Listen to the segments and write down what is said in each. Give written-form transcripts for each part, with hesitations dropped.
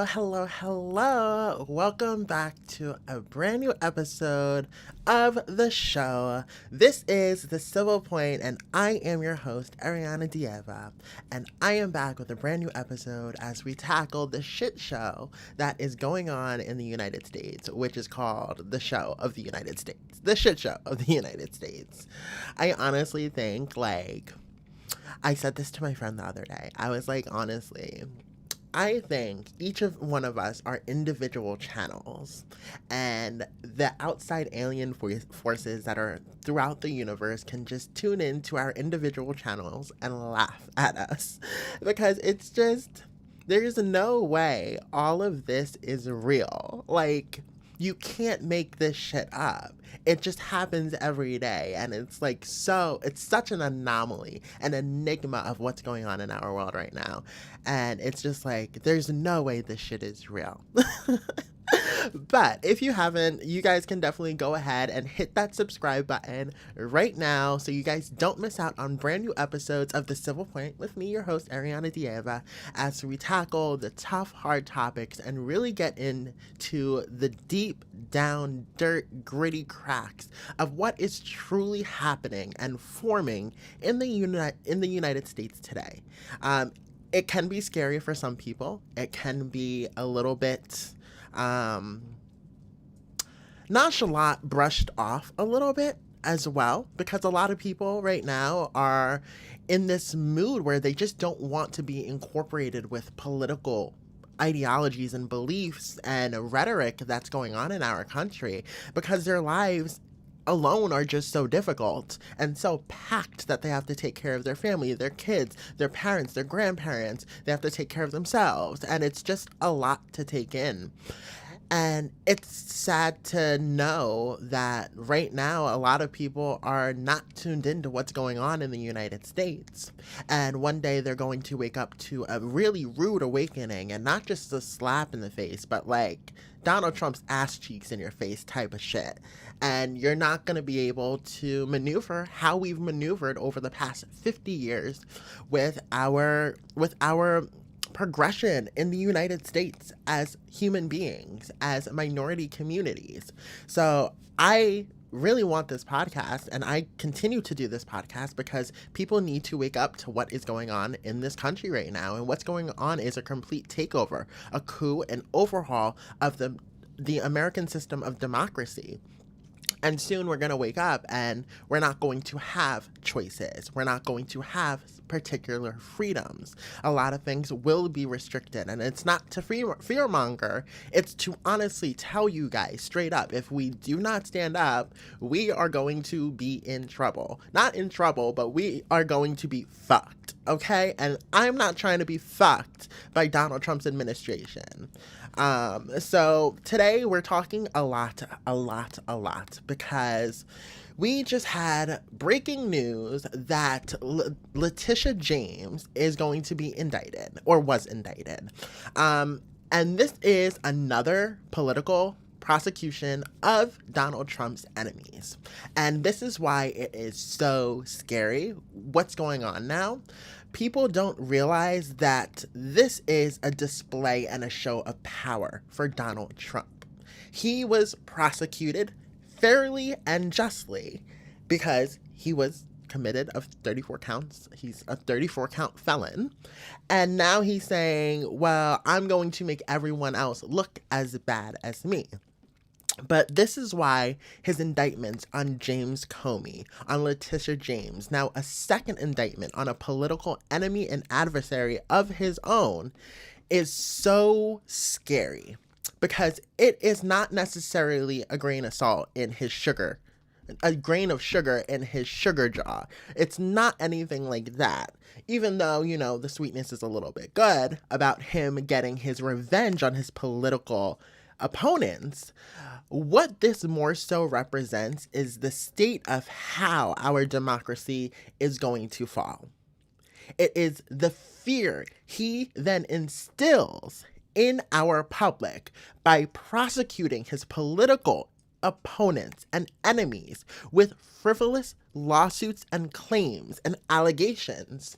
Hello. Welcome back to a brand new episode of the show. This is The Civil Point, and I am your host, Ariana Dieva. And I am back with a brand new episode as we tackle the shit show that is going on in the United States, which is called The Show of the United States. The Shit Show of the United States. I honestly think, I said this to my friend the other day. I was like, honestly, I think each of one of us are individual channels, and the outside alien forces that are throughout the universe can just tune into our individual channels and laugh at us because it's just, there's no way all of this is real. You can't make this shit up. It just happens every day. And it's such an anomaly, an enigma of what's going on in our world right now. And it's just there's no way this shit is real. But if you haven't, you guys can definitely go ahead and hit that subscribe button right now so you guys don't miss out on brand new episodes of The Civil Point with me, your host, Ariana Dieva, as we tackle the tough, hard topics and really get into the deep down, dirt, gritty cracks of what is truly happening and forming in the United States today. It can be scary for some people. It can be a little bit nonchalant, brushed off a little bit as well, because a lot of people right now are in this mood where they just don't want to be incorporated with political ideologies and beliefs and rhetoric that's going on in our country, because their lives alone are just so difficult and so packed that they have to take care of their family, their kids, their parents, their grandparents. They have to take care of themselves, and it's just a lot to take in. And it's sad to know that right now a lot of people are not tuned into what's going on in the United States. And one day they're going to wake up to a really rude awakening, and not just a slap in the face, but Donald Trump's ass cheeks in your face type of shit. And you're not going to be able to maneuver how we've maneuvered over the past 50 years with our progression in the United States as human beings, as minority communities. So I really want this podcast, and I continue to do this podcast because people need to wake up to what is going on in this country right now. And what's going on is a complete takeover, a coup, an overhaul of the American system of democracy. And soon we're going to wake up and we're not going to have choices. We're not going to have particular freedoms. A lot of things will be restricted. And it's not to fearmonger. It's to honestly tell you guys straight up, if we do not stand up, we are going to be in trouble. Not in trouble, but we are going to be fucked. Okay? And I'm not trying to be fucked by Donald Trump's administration. So today we're talking a lot, because we just had breaking news that Letitia James is going to be indicted, or was indicted. And this is another political prosecution of Donald Trump's enemies. And this is why it is so scary what's going on now. People don't realize that this is a display and a show of power for Donald Trump. He was prosecuted fairly and justly because he was committed of 34 counts. He's a 34-count felon. And now he's saying, well, I'm going to make everyone else look as bad as me. But this is why his indictments on James Comey, on Letitia James, now a second indictment on a political enemy and adversary of his own, is so scary. Because it is not necessarily a grain of salt in his sugar, a grain of sugar in his sugar jar. It's not anything like that. Even though, the sweetness is a little bit good about him getting his revenge on his political opponents. What this more so represents is the state of how our democracy is going to fall. It is the fear he then instills in our public by prosecuting his political opponents and enemies with frivolous lawsuits and claims and allegations.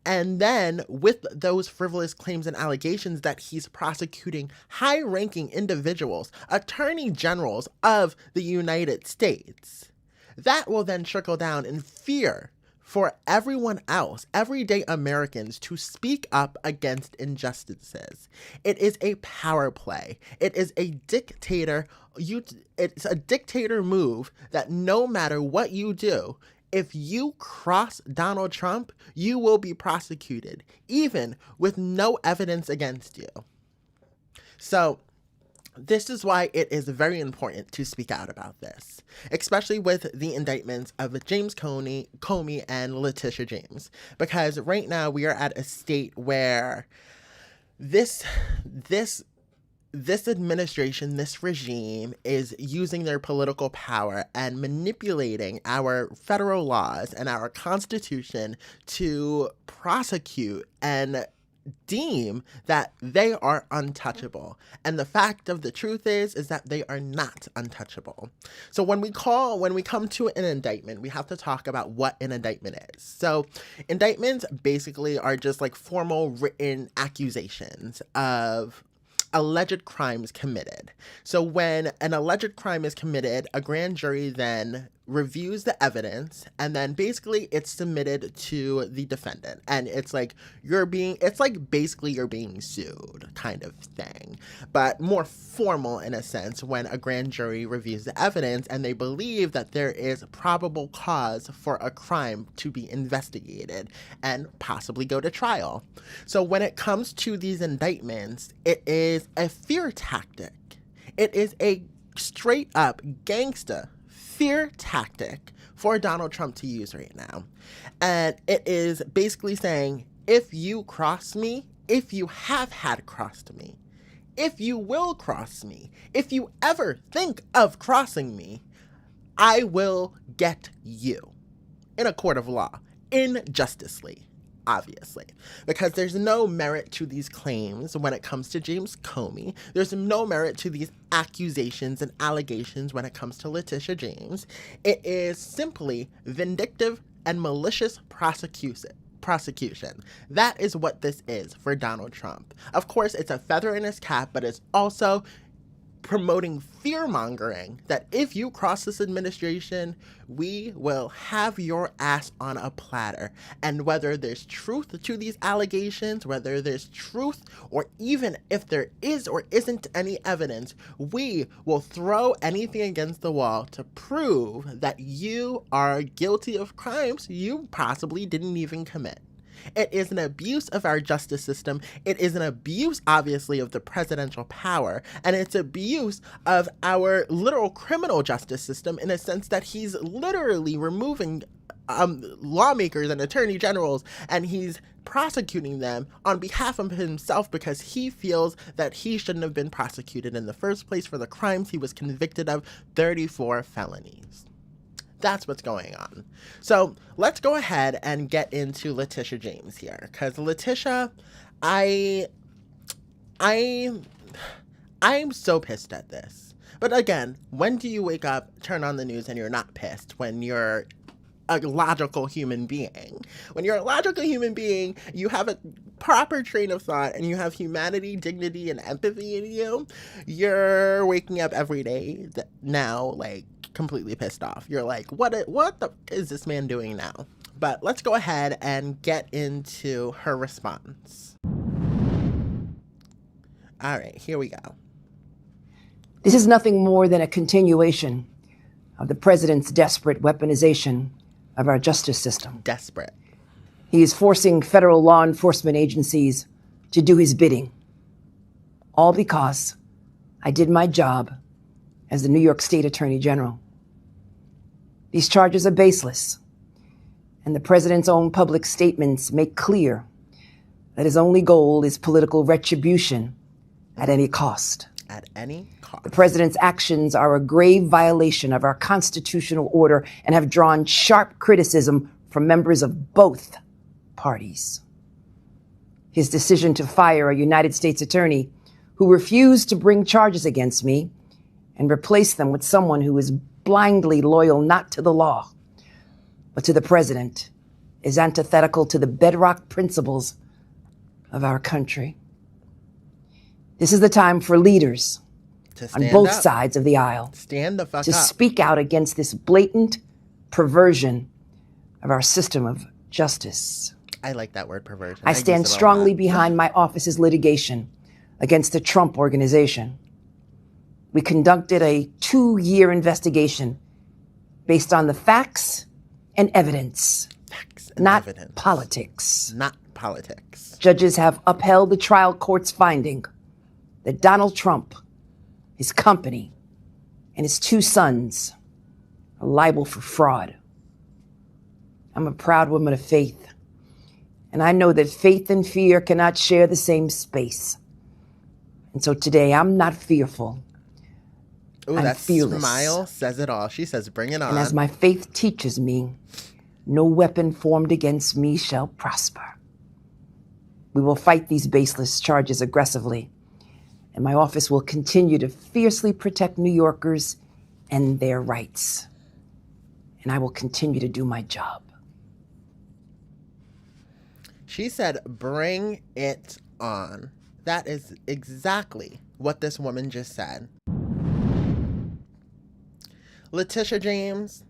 And then with those frivolous claims and allegations that he's prosecuting high-ranking individuals, attorney generals of the United States, that will then trickle down in fear for everyone else, everyday Americans, to speak up against injustices. It is a power play. It is a dictator. It's a dictator move that no matter what you do, if you cross Donald Trump, you will be prosecuted, even with no evidence against you. So this is why it is very important to speak out about this, especially with the indictments of James Comey and Letitia James, because right now we are at a state where this administration, this regime is using their political power and manipulating our federal laws and our Constitution to prosecute and deem that they are untouchable. And the fact of the truth is that they are not untouchable. So when we come to an indictment, we have to talk about what an indictment is. So indictments basically are just like formal written accusations of alleged crimes committed. So when an alleged crime is committed, a grand jury then reviews the evidence, and then basically it's submitted to the defendant. And it's like basically you're being sued kind of thing, but more formal in a sense when a grand jury reviews the evidence and they believe that there is probable cause for a crime to be investigated and possibly go to trial. So when it comes to these indictments, it is a fear tactic. It is a straight up gangsta fear tactic for Donald Trump to use right now. And it is basically saying, if you cross me, if you have had crossed me, if you will cross me, if you ever think of crossing me, I will get you in a court of law, injusticely, obviously, because there's no merit to these claims when it comes to James Comey. There's no merit to these accusations and allegations when it comes to Letitia James. It is simply vindictive and malicious prosecution. That is what this is for Donald Trump. Of course, it's a feather in his cap, but it's also promoting fear-mongering that if you cross this administration, we will have your ass on a platter. And whether there's truth to these allegations, whether there's truth, or even if there is or isn't any evidence, we will throw anything against the wall to prove that you are guilty of crimes you possibly didn't even commit. It is an abuse of our justice system. It is an abuse, obviously, of the presidential power. And it's abuse of our literal criminal justice system in a sense that he's literally removing lawmakers and attorney generals, and he's prosecuting them on behalf of himself because he feels that he shouldn't have been prosecuted in the first place for the crimes he was convicted of, 34 felonies. That's what's going on. So let's go ahead and get into Letitia James here, because Letitia, I'm so pissed at this. But again, when do you wake up, turn on the news, and you're not pissed? When you're a logical human being. When you're a logical human being, you have a proper train of thought and you have humanity, dignity, and empathy in you. You're waking up every day now, like, completely pissed off. You're like, what the is this man doing now? But let's go ahead and get into her response. All right, here we go. This is nothing more than a continuation of the president's desperate weaponization of our justice system. Desperate. He is forcing federal law enforcement agencies to do his bidding. All because I did my job as the New York State Attorney General. These charges are baseless, and the president's own public statements make clear that his only goal is political retribution at any cost. At any cost. The president's actions are a grave violation of our constitutional order and have drawn sharp criticism from members of both parties. His decision to fire a United States attorney who refused to bring charges against me and replace them with someone who is blindly loyal not to the law, but to the president, is antithetical to the bedrock principles of our country. This is the time for leaders on both sides of the aisle Stand the fuck to up. speak out against this blatant perversion of our system of justice. I like that word, perversion. I stand strongly behind my office's litigation against the Trump Organization. We conducted a 2-year investigation based on the facts and evidence, not politics. Not politics. Judges have upheld the trial court's finding that Donald Trump, his company, and his 2 sons are liable for fraud. I'm a proud woman of faith, and I know that faith and fear cannot share the same space. And so today, I'm not fearful. Ooh, I'm that fearless. smile says it all. She says, bring it on. And as my faith teaches me, no weapon formed against me shall prosper. We will fight these baseless charges aggressively, and my office will continue to fiercely protect New Yorkers and their rights. And I will continue to do my job. She said, bring it on. That is exactly what this woman just said. Letitia James,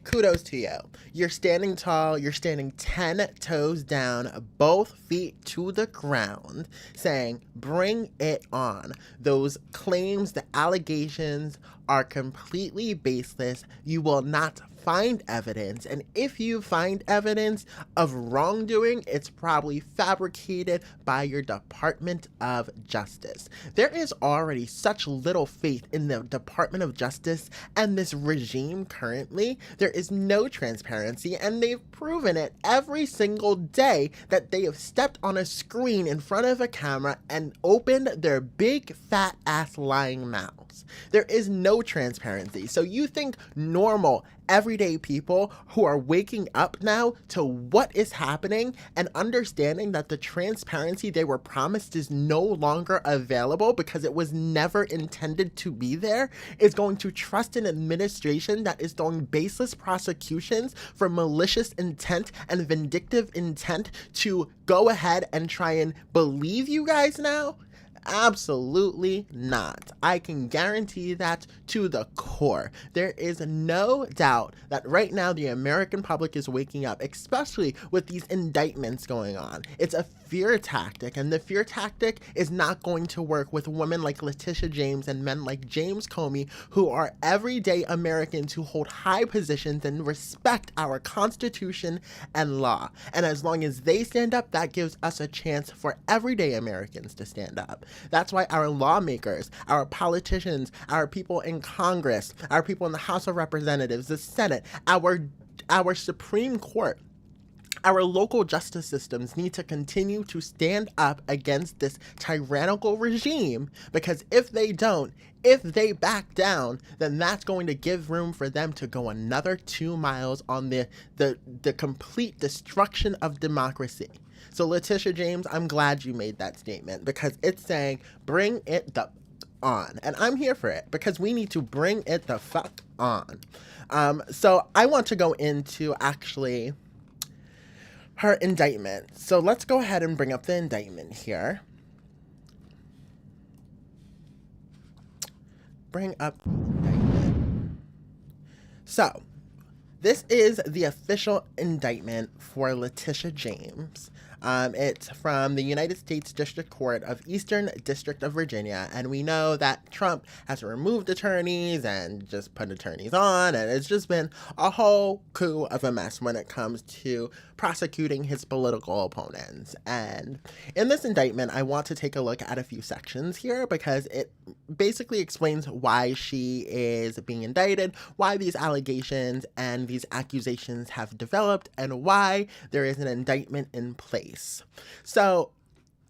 kudos to you. You're standing tall. You're standing 10 toes down, both feet to the ground, saying, bring it on. Those claims, the allegations are completely baseless. You will not find evidence. And if you find evidence of wrongdoing, it's probably fabricated by your Department of Justice. There is already such little faith in the Department of Justice and this regime currently. There is no transparency, and they've proven it every single day that they have stepped on a screen in front of a camera and opened their big fat ass lying mouths. There is no transparency. So you think normal, everyday people who are waking up now to what is happening and understanding that the transparency they were promised is no longer available because it was never intended to be there, is going to trust an administration that is doing baseless prosecutions for malicious intent and vindictive intent to go ahead and try and believe you guys now? Absolutely not. I can guarantee that to the core. There is no doubt that right now the American public is waking up, especially with these indictments going on. It's a fear tactic, and the fear tactic is not going to work with women like Letitia James and men like James Comey, who are everyday Americans who hold high positions and respect our Constitution and law. And as long as they stand up, that gives us a chance for everyday Americans to stand up. That's why our lawmakers, our politicians, our people in Congress, our people in the House of Representatives, the Senate, our Supreme Court, our local justice systems need to continue to stand up against this tyrannical regime, because if they don't, if they back down, then that's going to give room for them to go another 2 miles on the complete destruction of democracy. So Letitia James, I'm glad you made that statement, because it's saying bring it the on. And I'm here for it, because we need to bring it the fuck on. So I want to go into actually her indictment. So let's go ahead and bring up the indictment here. Bring up the indictment. So this is the official indictment for Letitia James. It's from the United States District Court of Eastern District of Virginia, and we know that Trump has removed attorneys and just put attorneys on, and it's just been a whole coup of a mess when it comes to prosecuting his political opponents. And in this indictment, I want to take a look at a few sections here, because it basically explains why she is being indicted, why these allegations and these accusations have developed, and why there is an indictment in place. So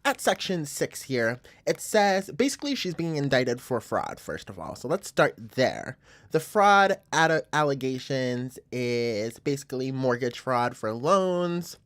at section 6 here, it says basically she's being indicted for fraud, first of all. So let's start there. The fraud allegations is basically mortgage fraud for loans.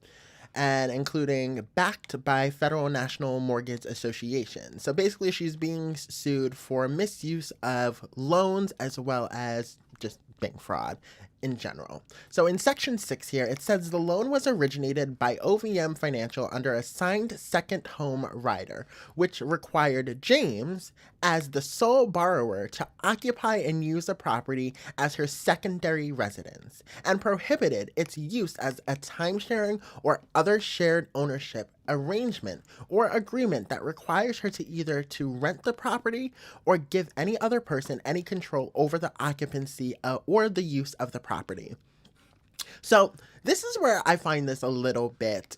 and including backed by Federal National Mortgage Association. So basically, she's being sued for misuse of loans as well as just bank fraud in general. So in section 6 here, it says the loan was originated by OVM Financial under a signed second home rider, which required James, as the sole borrower, to occupy and use the property as her secondary residence, and prohibited its use as a time-sharing or other shared ownership arrangement or agreement that requires her to either to rent the property or give any other person any control over the occupancy or the use of the property. So this is where I find this a little bit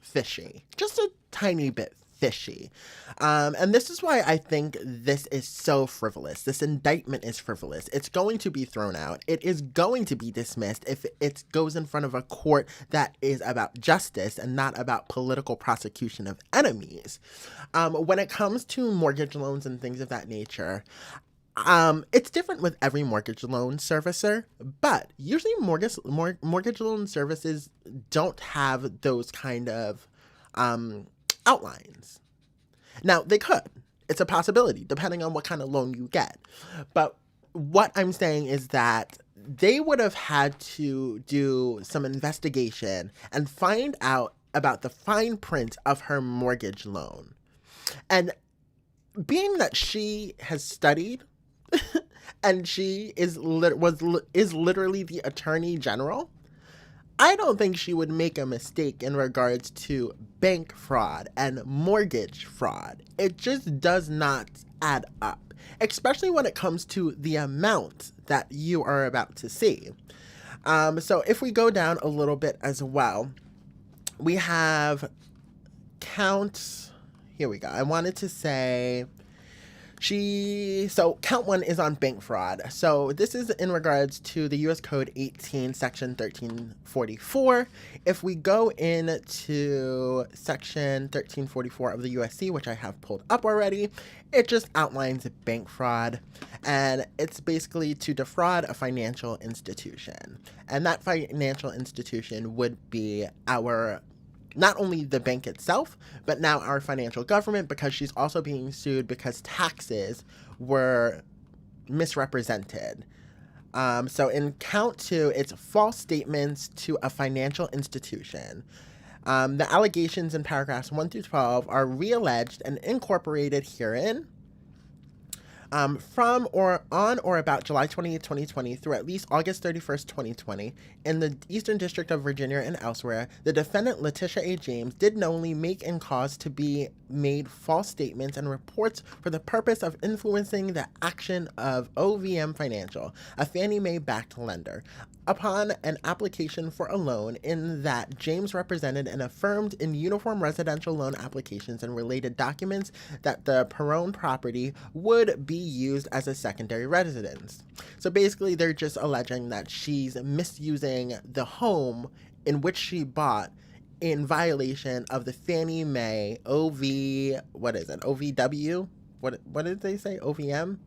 fishy, just a tiny bit fishy. And this is why I think this is so frivolous. This indictment is frivolous. It's going to be thrown out. It is going to be dismissed if it goes in front of a court that is about justice and not about political prosecution of enemies. When it comes to mortgage loans and things of that nature, it's different with every mortgage loan servicer, but usually mortgage loan services don't have those kind of outlines. Now, they could. It's a possibility, depending on what kind of loan you get. But what I'm saying is that they would have had to do some investigation and find out about the fine print of her mortgage loan. And being that she has studied and she is literally the attorney general, I don't think she would make a mistake in regards to bank fraud and mortgage fraud. It just does not add up, especially when it comes to the amount that you are about to see. So if we go down a little bit as well, we have counts. Here we go. I wanted to say so count 1 is on bank fraud. So this is in regards to the U.S. Code 18, section 1344. If we go into section 1344 of the USC, which I have pulled up already, it just outlines bank fraud. And it's basically to defraud a financial institution. And that financial institution would be not only the bank itself, but now our financial government, because she's also being sued because taxes were misrepresented. So in count 2, it's false statements to a financial institution. The allegations in paragraphs 1 through 12 are realleged and incorporated herein. From or on or about July 28, 2020 through at least August 31st, 2020, in the Eastern District of Virginia and elsewhere, the defendant Letitia A. James did knowingly make and cause to be made false statements and reports for the purpose of influencing the action of OVM Financial, a Fannie Mae-backed lender, upon an application for a loan, in that James represented and affirmed in uniform residential loan applications and related documents that the Perrone property would be used as a secondary residence. So basically, they're just alleging that she's misusing the home in which she bought in violation of the Fannie Mae OVW? What did they say? OVM?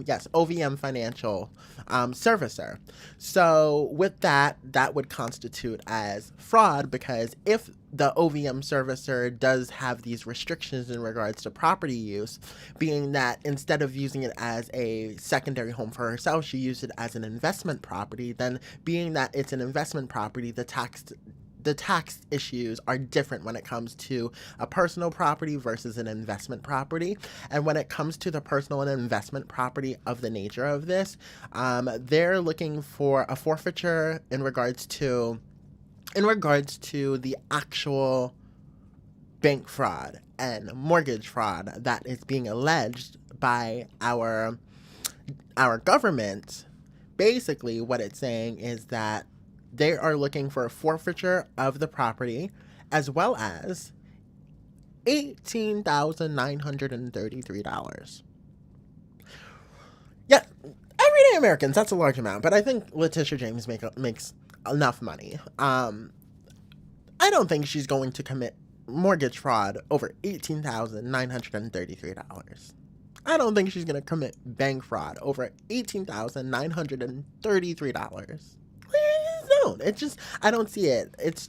Yes, OVM Financial servicer. So with that would constitute as fraud, because if the OVM servicer does have these restrictions in regards to property use, being that instead of using it as a secondary home for herself, she used it as an investment property, then being that it's an investment property, the tax issues are different when it comes to a personal property versus an investment property. And when it comes to the personal and investment property of the nature of this, they're looking for a forfeiture in regards to the actual bank fraud and mortgage fraud that is being alleged by our government. Basically, what it's saying is that they are looking for a forfeiture of the property, as well as $18,933. Yeah, everyday Americans, that's a large amount, but I think Letitia James makes enough money. I don't think she's going to commit mortgage fraud over $18,933. I don't think she's going to commit bank fraud over $18,933. No, don't. I don't see it. It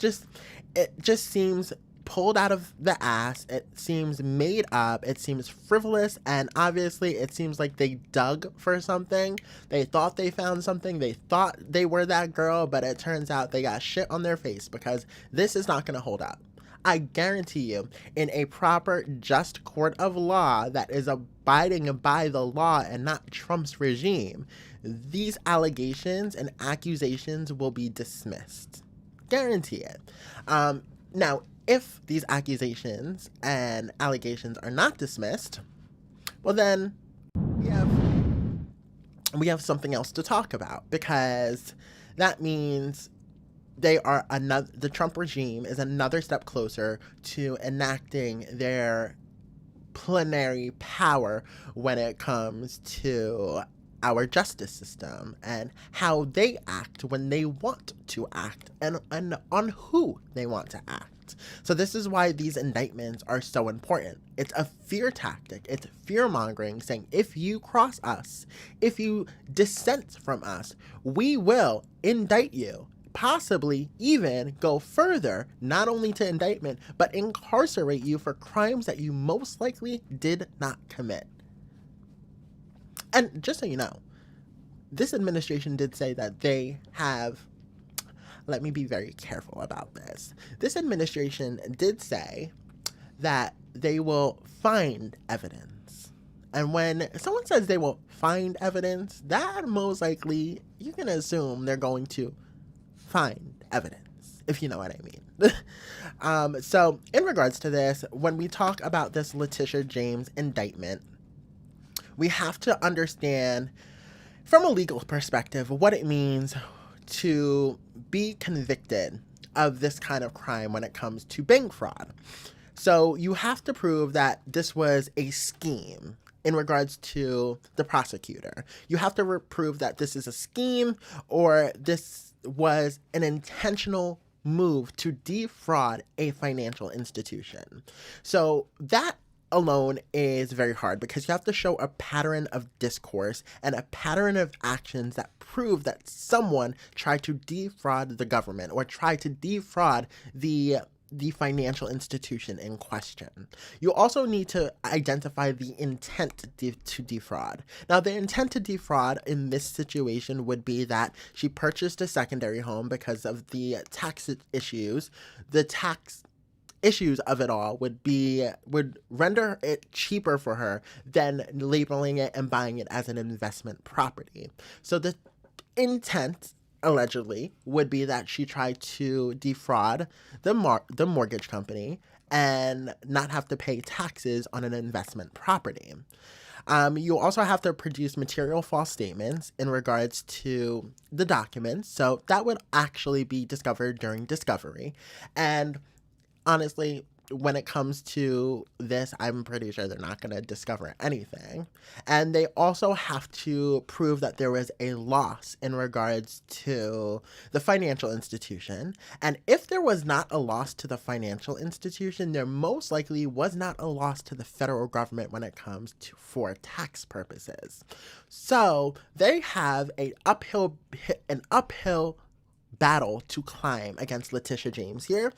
just seems pulled out of the ass. It seems made up. It seems frivolous. And obviously it seems like they dug for something. They thought they found something. They thought they were that girl, but it turns out they got shit on their face, because this is not going to hold up. I guarantee you, in a proper, just court of law that is abiding by the law and not Trump's regime, these allegations and accusations will be dismissed. Guarantee it. Now, if these accusations and allegations are not dismissed, well then we have something else to talk about, because that means the Trump regime is another step closer to enacting their plenary power when it comes to our justice system and how they act when they want to act, and on who they want to act. So this is why these indictments are so important. It's a fear tactic. It's fear-mongering, saying if you cross us, if you dissent from us, we will indict you. Possibly even go further, not only to indictment, but incarcerate you for crimes that you most likely did not commit. And just so you know, this administration did say that they have, let me be very careful about this. This administration did say that they will find evidence. And when someone says they will find evidence, that most likely, you can assume they're going to find evidence, if you know what I mean. So in regards to this, when we talk about this Letitia James indictment, we have to understand from a legal perspective what it means to be convicted of this kind of crime when it comes to bank fraud. So you have to prove that this was a scheme in regards to the prosecutor. You have to prove that this is a scheme, or this was an intentional move to defraud a financial institution. So that alone is very hard, because you have to show a pattern of discourse and a pattern of actions that prove that someone tried to defraud the government or tried to defraud the financial institution in question. You also need to identify the intent to defraud. Now, the intent to defraud in this situation would be that she purchased a secondary home because of the tax issues. The tax issues of it all would render it cheaper for her than labeling it and buying it as an investment property. So the intent, allegedly, would be that she tried to defraud the mortgage company and not have to pay taxes on an investment property. You also have to produce material false statements in regards to the documents. So that would actually be discovered during discovery. And honestly, when it comes to this, I'm pretty sure they're not going to discover anything. And they also have to prove that there was a loss in regards to the financial institution. And if there was not a loss to the financial institution, there most likely was not a loss to the federal government when it comes to for tax purposes. So they have an uphill battle to climb against Letitia James here.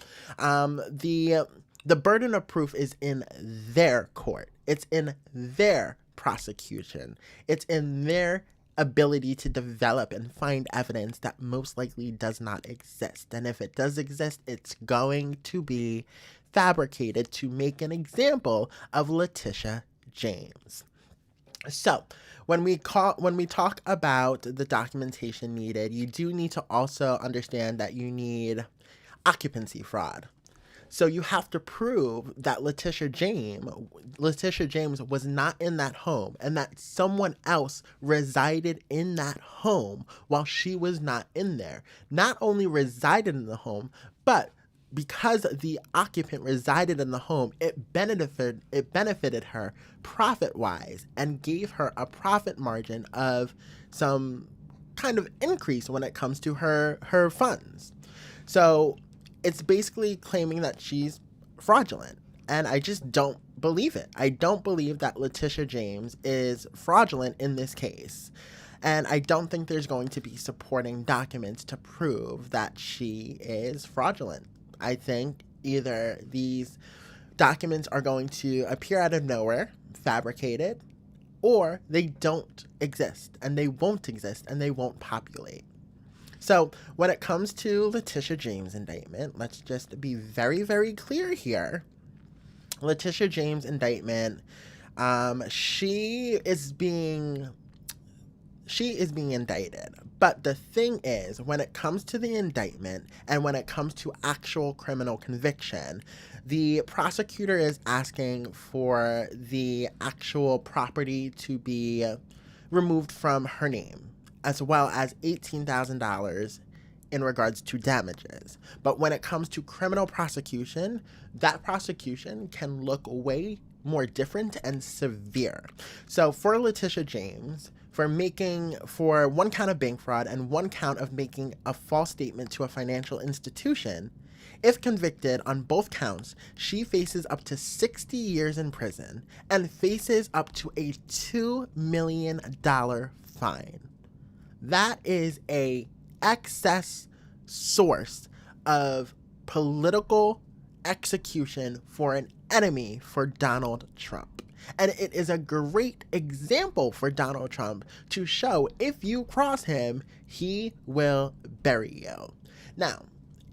The burden of proof is in their court. It's in their prosecution. It's in their ability to develop and find evidence that most likely does not exist. And if it does exist, it's going to be fabricated to make an example of Letitia James. So when we talk about the documentation needed, you do need to also understand that you need occupancy fraud. So you have to prove that Letitia James was not in that home and that someone else resided in that home while she was not in there. Not only resided in the home, but because the occupant resided in the home, it benefited her profit-wise and gave her a profit margin of some kind of increase when it comes to her funds. So it's basically claiming that she's fraudulent, and I just don't believe it. I don't believe that Letitia James is fraudulent in this case. And I don't think there's going to be supporting documents to prove that she is fraudulent. I think either these documents are going to appear out of nowhere, fabricated, or they don't exist, and they won't exist, and they won't populate. So when it comes to Letitia James' indictment, let's just be very, very clear here. Letitia James' indictment, she is being indicted. But the thing is, when it comes to the indictment and when it comes to actual criminal conviction, the prosecutor is asking for the actual property to be removed from her name, as well as $18,000 in regards to damages. But when it comes to criminal prosecution, that prosecution can look way more different and severe. So for Letitia James, for one count of bank fraud and one count of making a false statement to a financial institution, if convicted on both counts, she faces up to 60 years in prison and faces up to a $2 million fine. That is a excess source of political execution for an enemy for Donald Trump. And it is a great example for Donald Trump to show if you cross him, he will bury you. Now,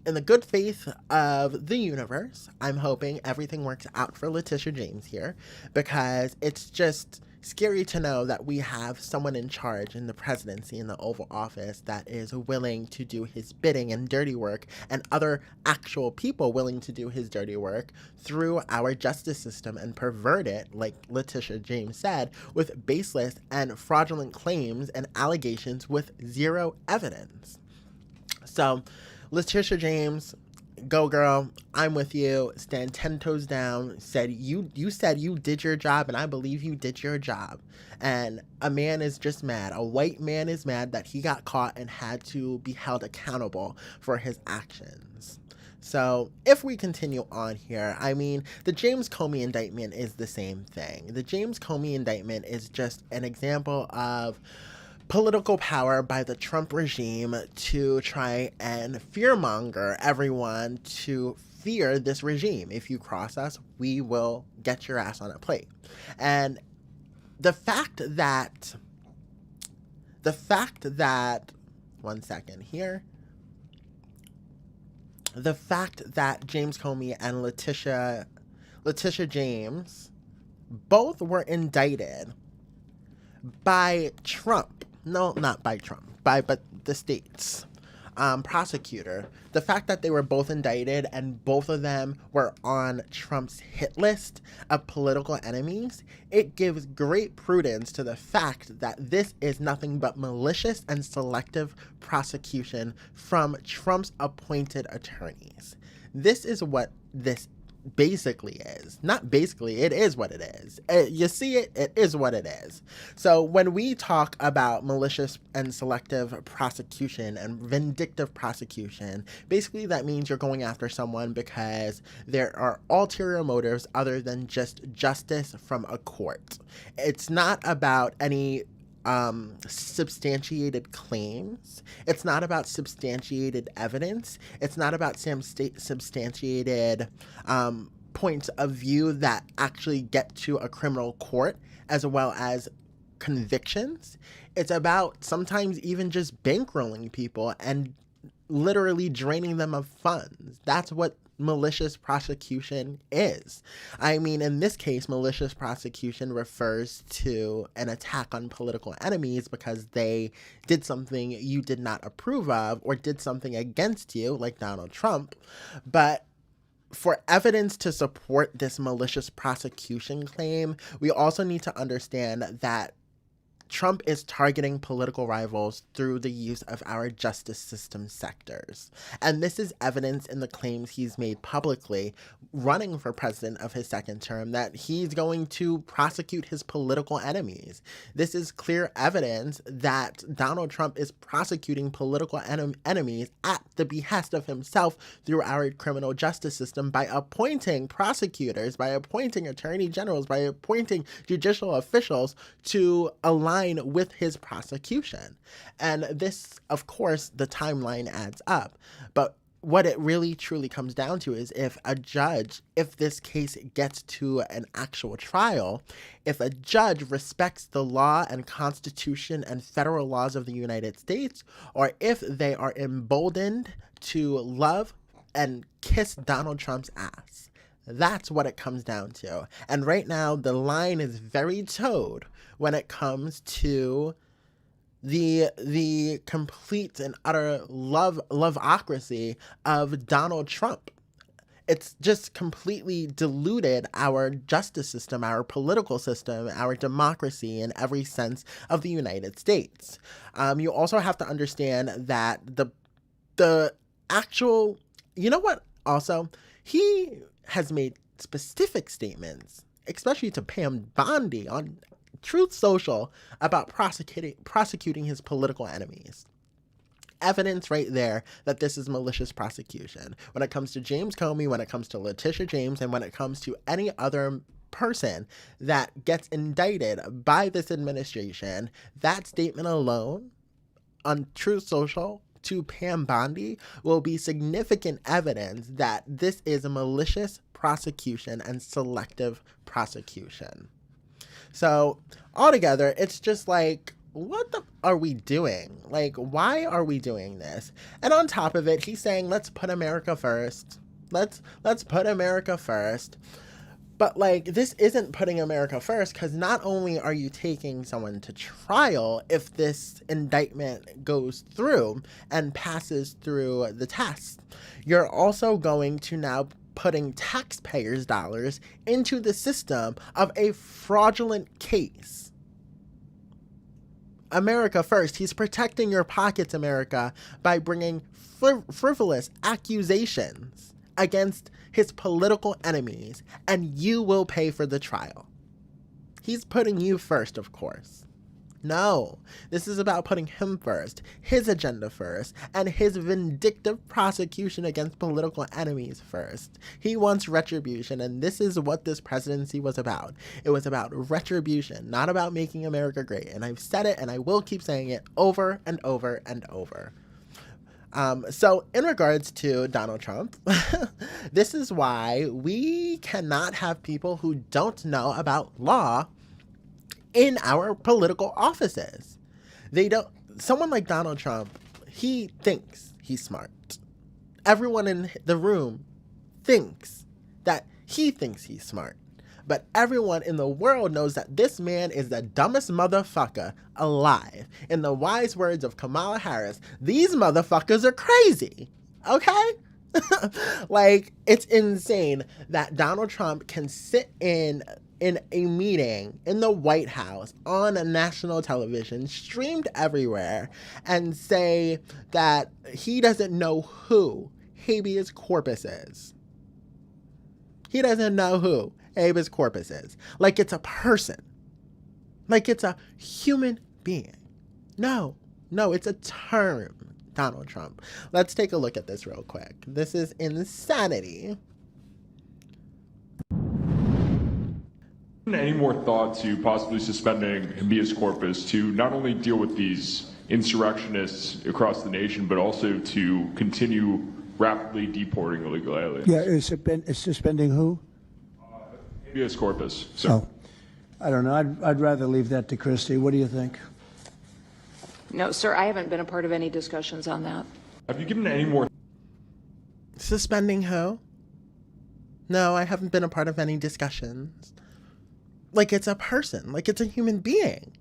in the good faith of the universe, I'm hoping everything works out for Letitia James here, because it's just scary to know that we have someone in charge in the presidency, in the Oval Office, that is willing to do his bidding and dirty work, and other actual people willing to do his dirty work through our justice system and pervert it, like Letitia James said, with baseless and fraudulent claims and allegations with zero evidence. So, Letitia James, go girl, I'm with you, stand 10 toes down, you said you did your job, and I believe you did your job. And a man is just mad, a white man is mad that he got caught and had to be held accountable for his actions. So if we continue on here, I mean, the James Comey indictment is the same thing. The James Comey indictment is just an example of political power by the Trump regime to try and fearmonger everyone to fear this regime. If you cross us, we will get your ass on a plate. And the fact that, one second here, the fact that James Comey and Letitia James both were indicted by Trump. No, not by Trump, but the state's prosecutor. The fact that they were both indicted and both of them were on Trump's hit list of political enemies, it gives great prudence to the fact that this is nothing but malicious and selective prosecution from Trump's appointed attorneys. This is what this basically is. Not basically, it is what it is. You see it, it is what it is. So when we talk about malicious and selective prosecution and vindictive prosecution, basically that means you're going after someone because there are ulterior motives other than just justice from a court. It's not about any substantiated claims. It's not about substantiated evidence. It's not about substantiated points of view that actually get to a criminal court, as well as convictions. It's about sometimes even just bankrolling people and literally draining them of funds. That's what malicious prosecution is. I mean, in this case, malicious prosecution refers to an attack on political enemies because they did something you did not approve of or did something against you, like Donald Trump. But for evidence to support this malicious prosecution claim, we also need to understand that Trump is targeting political rivals through the use of our justice system sectors. And this is evidence in the claims he's made publicly, running for president of his second term, that he's going to prosecute his political enemies. This is clear evidence that Donald Trump is prosecuting political enemies at the behest of himself through our criminal justice system by appointing prosecutors, by appointing attorney generals, by appointing judicial officials to align line with his prosecution. And this, of course, the timeline adds up. But what it really truly comes down to is if this case gets to an actual trial, if a judge respects the law and Constitution and federal laws of the United States, or if they are emboldened to love and kiss Donald Trump's ass. That's what it comes down to. And right now, the line is very towed when it comes to the complete and utter loveocracy of Donald Trump. It's just completely diluted our justice system, our political system, our democracy in every sense of the United States. You also have to understand that the actual, you know what, also, he has made specific statements, especially to Pam Bondi on Truth Social, about prosecuting his political enemies. Evidence right there that this is malicious prosecution. When it comes to James Comey, when it comes to Letitia James, and when it comes to any other person that gets indicted by this administration, that statement alone on Truth Social to Pam Bondi will be significant evidence that this is a malicious prosecution and selective prosecution. So altogether, it's just like, what are we doing? Like, why are we doing this? And on top of it, he's saying, let's put America first. Let's put America first. But like, this isn't putting America first, because not only are you taking someone to trial if this indictment goes through and passes through the test, you're also going to now putting taxpayers' dollars into the system of a fraudulent case. America first. He's protecting your pockets, America, by bringing frivolous accusations against his political enemies, and you will pay for the trial. He's putting you first, of course. No, this is about putting him first, his agenda first, and his vindictive prosecution against political enemies first. He wants retribution, and this is what this presidency was about. It was about retribution, not about making America great. And I've said it, and I will keep saying it over and over and over. So in regards to Donald Trump, this is why we cannot have people who don't know about law in our political offices. Someone like Donald Trump, he thinks he's smart. Everyone in the room thinks that he thinks he's smart. But everyone in the world knows that this man is the dumbest motherfucker alive. In the wise words of Kamala Harris, these motherfuckers are crazy. Okay? Like, it's insane that Donald Trump can sit in a meeting in the White House on a national television, streamed everywhere, and say that he doesn't know who Habeas Corpus is. He doesn't know who Habeas Corpus is. Like it's a person. Like it's a human being. No, it's a term, Donald Trump. Let's take a look at this real quick. This is insanity. Any more thought to possibly suspending habeas corpus to not only deal with these insurrectionists across the nation, but also to continue rapidly deporting illegal aliens? Yeah, is suspending who? Habeas corpus. So. Oh, I don't know. I'd rather leave that to Christie. What do you think? No, sir, I haven't been a part of any discussions on that. Have you given any more? Suspending who? No, I haven't been a part of any discussions. Like it's a person, like it's a human being.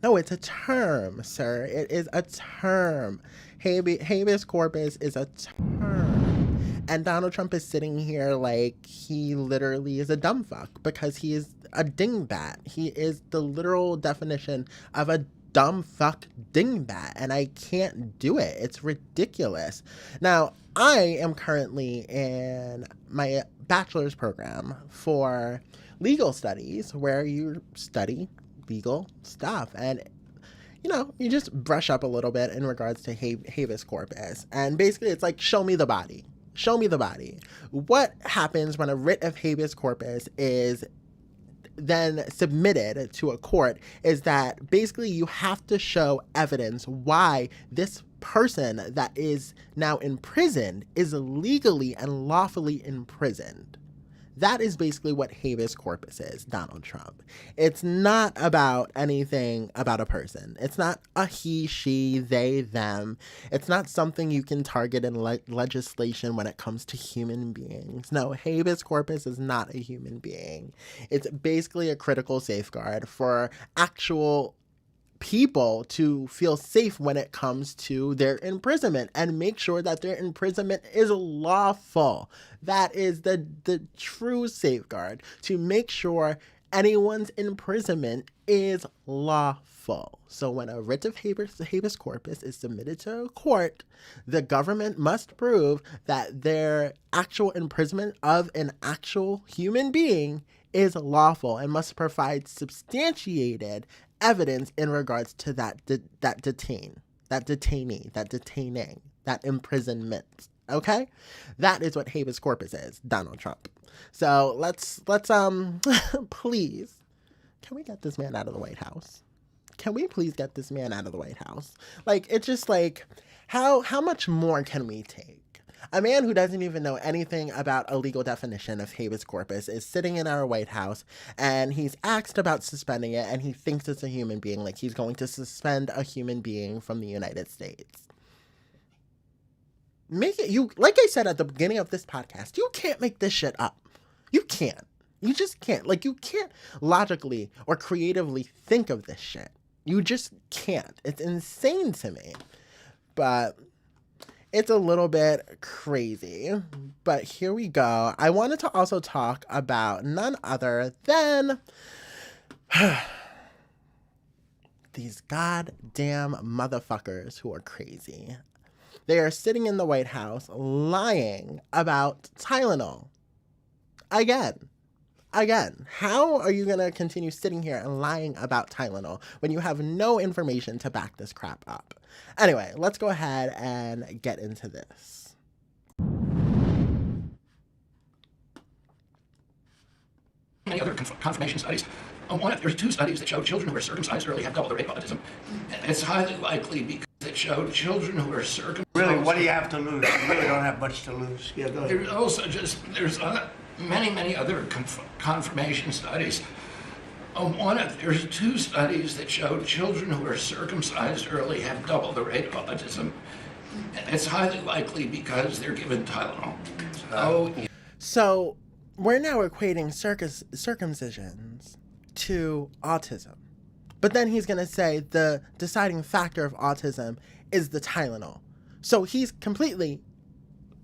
No, it's a term, sir. It is a term. Habeas corpus is a term. And Donald Trump is sitting here like he literally is a dumb fuck because he is a dingbat. He is the literal definition of a dumb fuck dingbat, and I can't do it. It's ridiculous. Now, I am currently in my bachelor's program for legal studies where you study legal stuff, and you just brush up a little bit in regards to habeas corpus. And basically it's like, show me the body. Show me the body. What happens when a writ of habeas corpus is then submitted to a court is that basically you have to show evidence why this person that is now imprisoned is legally and lawfully imprisoned. That is basically what habeas corpus is, Donald Trump. It's not about anything about a person. It's not a he, she, they, them. It's not something you can target in legislation when it comes to human beings. No, habeas corpus is not a human being. It's basically a critical safeguard for actual people to feel safe when it comes to their imprisonment and make sure that their imprisonment is lawful. That is the true safeguard, to make sure anyone's imprisonment is lawful. So when a writ of habeas corpus is submitted to a court, the government must prove that their actual imprisonment of an actual human being is lawful and must provide substantiated evidence in regards to that detaining, that imprisonment. Okay? That is what habeas corpus is, Donald Trump. So let's please, can we get this man out of the White House? Can we please get this man out of the White House? Like, it's just like, how much more can we take? A man who doesn't even know anything about a legal definition of habeas corpus is sitting in our White House, and he's asked about suspending it, and he thinks it's a human being, like he's going to suspend a human being from the United States. Like I said at the beginning of this podcast, you can't make this shit up. You can't. You just can't. Like, you can't logically or creatively think of this shit. You just can't. It's insane to me. But it's a little bit crazy, but here we go. I wanted to also talk about none other than these goddamn motherfuckers who are crazy. They are sitting in the White House lying about Tylenol. Again. How are you going to continue sitting here and lying about Tylenol when you have no information to back this crap up? Anyway, let's go ahead and get into this. Many other confirmation studies. There's 2 studies that show children who are circumcised early have double the rate of autism. And it's highly likely because it showed children who are circumcised. Really, what do you have to lose? You really don't have much to lose. Yeah, go ahead. There's also there's many other confirmation studies. There's 2 studies that showed children who are circumcised early have double the rate of autism. And it's highly likely because they're given Tylenol. So we're now equating circumcisions to autism. But then he's going to say the deciding factor of autism is the Tylenol. So he's completely,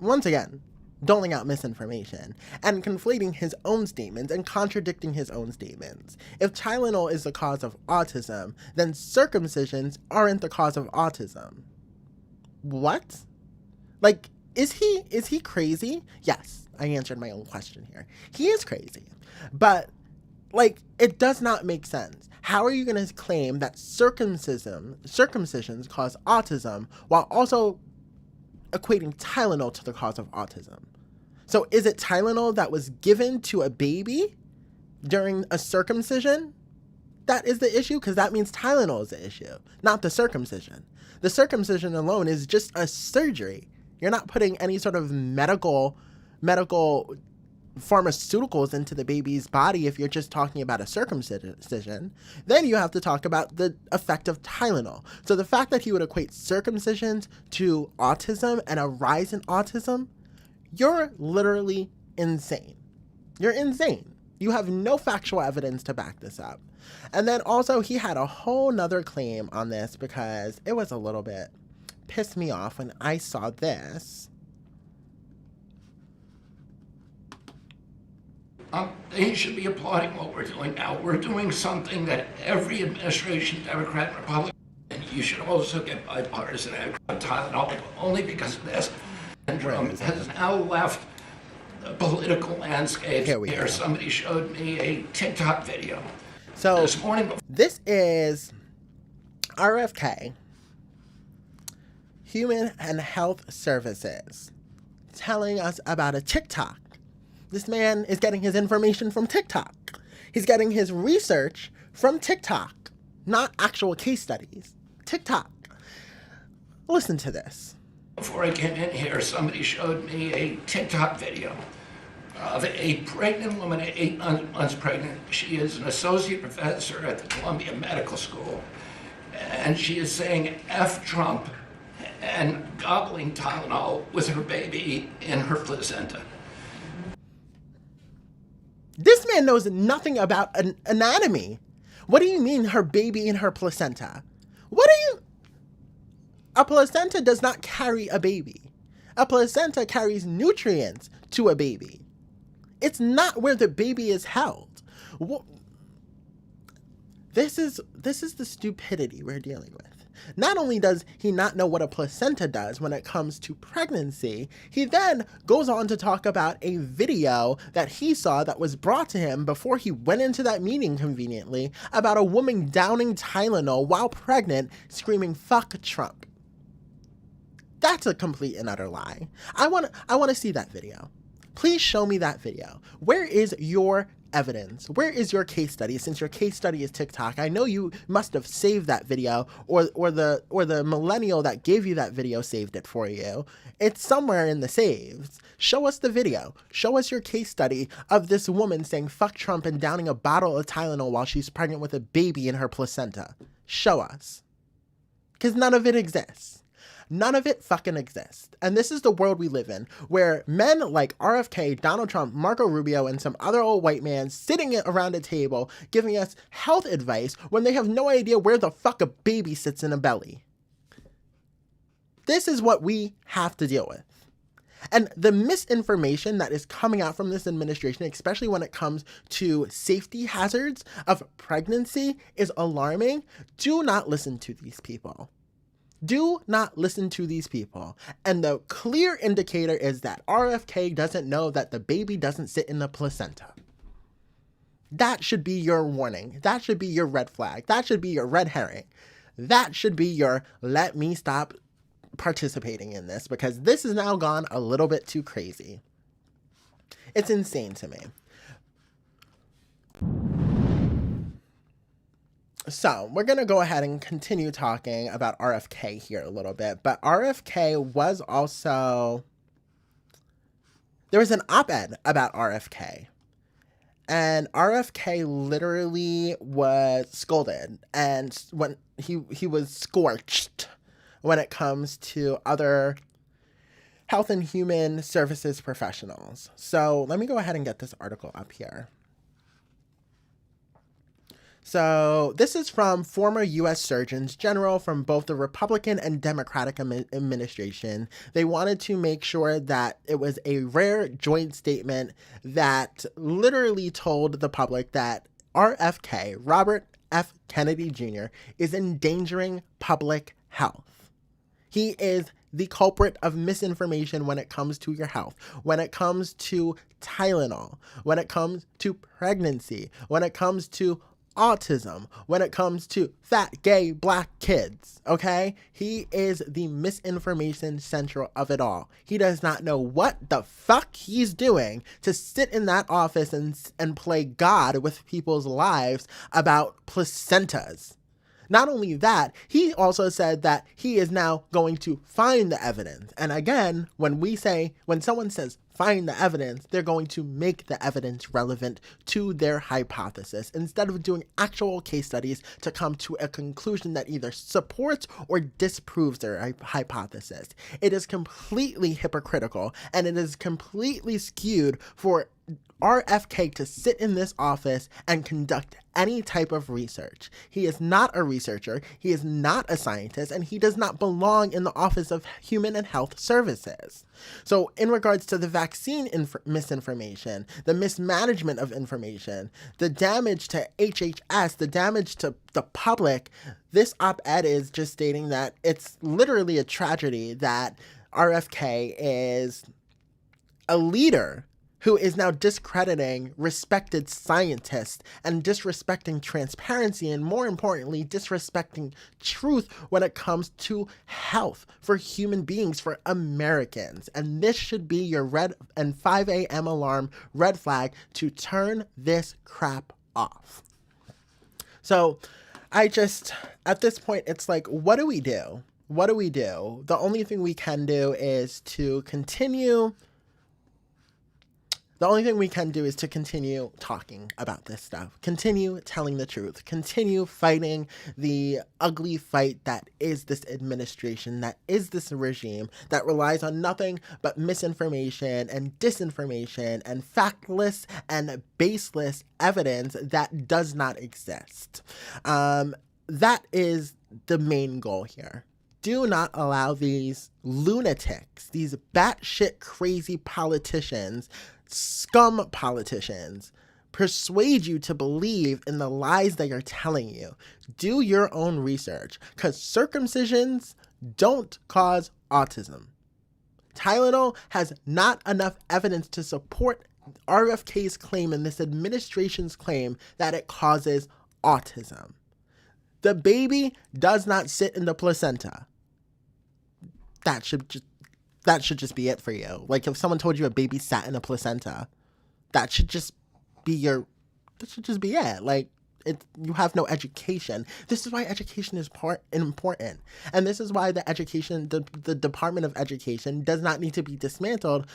once again, doling out misinformation and conflating his own statements and contradicting his own statements. If Tylenol is the cause of autism, then circumcisions aren't the cause of autism. What? Like, is he crazy? Yes, I answered my own question here. He is crazy. But, like, it does not make sense. How are you going to claim that circumcisions cause autism while also equating Tylenol to the cause of autism? So is it Tylenol that was given to a baby during a circumcision that is the issue? Because that means Tylenol is the issue, not the circumcision. The circumcision alone is just a surgery. You're not putting any sort of medical pharmaceuticals into the baby's body if you're just talking about a circumcision. Then you have to talk about the effect of Tylenol. So the fact that he would equate circumcisions to autism and a rise in autism, you're literally insane. You're insane. You have no factual evidence to back this up. And then also he had a whole nother claim on this because it was a little bit pissed me off when I saw this. They should be applauding what we're doing now. We're doing something that every administration, Democrat and Republican, and you should also get bipartisan Tylenol only because of this. And Trump has now left the political landscape. Here, somebody showed me a TikTok video. So this morning. This is RFK, Human and Health Services, telling us about a TikTok. This man is getting his information from TikTok. He's getting his research from TikTok, not actual case studies. TikTok. Listen to this. Before I came in here, somebody showed me a TikTok video of a pregnant woman, 8 months pregnant. She is an associate professor at the Columbia Medical School, and she is saying F Trump and gobbling Tylenol with her baby in her placenta. This man knows nothing about anatomy. What do you mean her baby in her placenta? A placenta does not carry a baby. A placenta carries nutrients to a baby. It's not where the baby is held. This is the stupidity we're dealing with. Not only does he not know what a placenta does when it comes to pregnancy, he then goes on to talk about a video that he saw that was brought to him before he went into that meeting conveniently about a woman downing Tylenol while pregnant, screaming, "Fuck Trump." That's a complete and utter lie. I want to see that video. Please show me that video. Where is your evidence? Where is your case study? Since your case study is TikTok, I know you must have saved that video, or the millennial that gave you that video saved it for you. It's somewhere in the saves. Show us the video. Show us your case study of this woman saying "fuck Trump" and downing a bottle of Tylenol while she's pregnant with a baby in her placenta. Show us. Because none of it exists. None of it fucking exists. And this is the world we live in, where men like RFK, Donald Trump, Marco Rubio, and some other old white man sitting around a table giving us health advice when they have no idea where the fuck a baby sits in a belly. This is what we have to deal with. And the misinformation that is coming out from this administration, especially when it comes to safety hazards of pregnancy, is alarming. Do not listen to these people. Do not listen to these people. And the clear indicator is that RFK doesn't know that the baby doesn't sit in the placenta. That should be your warning. That should be your red flag. That should be your red herring. That should be your let me stop participating in this, because this has now gone a little bit too crazy. It's insane to me. So we're going to go ahead and continue talking about RFK here a little bit. But RFK was also... There was an op-ed about RFK. And RFK literally was scolded. And when he was scorched when it comes to other health and human services professionals. So let me go ahead and get this article up here. So this is from former U.S. Surgeons General from both the Republican and Democratic administration. They wanted to make sure that it was a rare joint statement that literally told the public that RFK, Robert F. Kennedy Jr., is endangering public health. He is the culprit of misinformation when it comes to your health, when it comes to Tylenol, when it comes to pregnancy, when it comes to autism, when it comes to fat, gay, black kids, okay? He is the misinformation central of it all. He does not know what the fuck he's doing to sit in that office and play God with people's lives about placentas. Not only that, he also said that he is now going to find the evidence. And again, when someone says find the evidence, they're going to make the evidence relevant to their hypothesis instead of doing actual case studies to come to a conclusion that either supports or disproves their hypothesis. It is completely hypocritical, and it is completely skewed for RFK to sit in this office and conduct any type of research. He is not a researcher, he is not a scientist, and he does not belong in the Office of Human and Health Services. So in regards to the vaccine misinformation, the mismanagement of information, the damage to HHS, the damage to the public, this op-ed is just stating that it's literally a tragedy that RFK is a leader who is now discrediting respected scientists and disrespecting transparency, and more importantly, disrespecting truth when it comes to health for human beings, for Americans. And this should be your red and 5 a.m. alarm red flag to turn this crap off. So at this point, it's like, what do we do? What do we do? The only thing we can do is to continue. The only thing we can do is to continue talking about this stuff, continue telling the truth, continue fighting the ugly fight that is this administration, that is this regime that relies on nothing but misinformation and disinformation and factless and baseless evidence that does not exist. That is the main goal here. Do not allow these lunatics, these batshit crazy politicians, scum politicians, persuade you to believe in the lies they are telling you. Do your own research, because circumcisions don't cause autism. Tylenol has not enough evidence to support RFK's claim and this administration's claim that it causes autism. The baby does not sit in the placenta. That should just be it for you. Like, if someone told you a baby sat in a placenta, that should just be it. Like, you have no education. This is why education is important. And this is why the Department of Education does not need to be dismantled.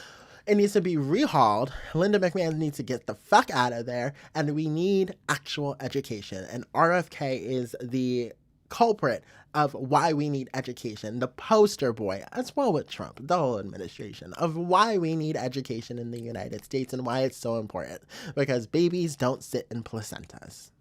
It needs to be rehauled. Linda McMahon needs to get the fuck out of there. And we need actual education. And RFK is the culprit of why we need education, the poster boy, as well with Trump, the whole administration, of why we need education in the United States and why it's so important, because babies don't sit in placentas.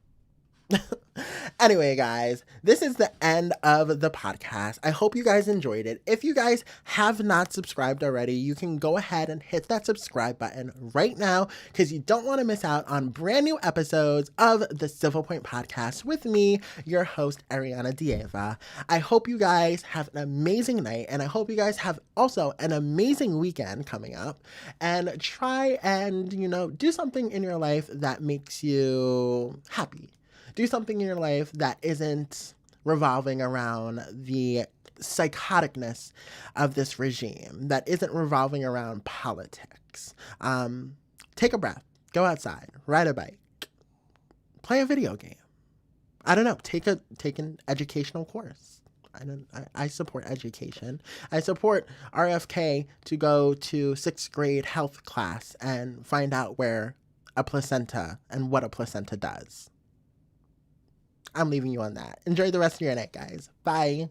Anyway, guys, this is the end of the podcast. I hope you guys enjoyed it. If you guys have not subscribed already, you can go ahead and hit that subscribe button right now, because you don't want to miss out on brand new episodes of the Civil Point Podcast with me, your host, Ariana Dieva. I hope you guys have an amazing night, and I hope you guys have also an amazing weekend coming up, and try and, do something in your life that makes you happy. Do something in your life that isn't revolving around the psychoticness of this regime, that isn't revolving around politics. Take a breath, go outside, ride a bike, play a video game. I don't know, take an educational course. I support education. I support RFK to go to 6th grade health class and find out where a placenta and what a placenta does. I'm leaving you on that. Enjoy the rest of your night, guys. Bye.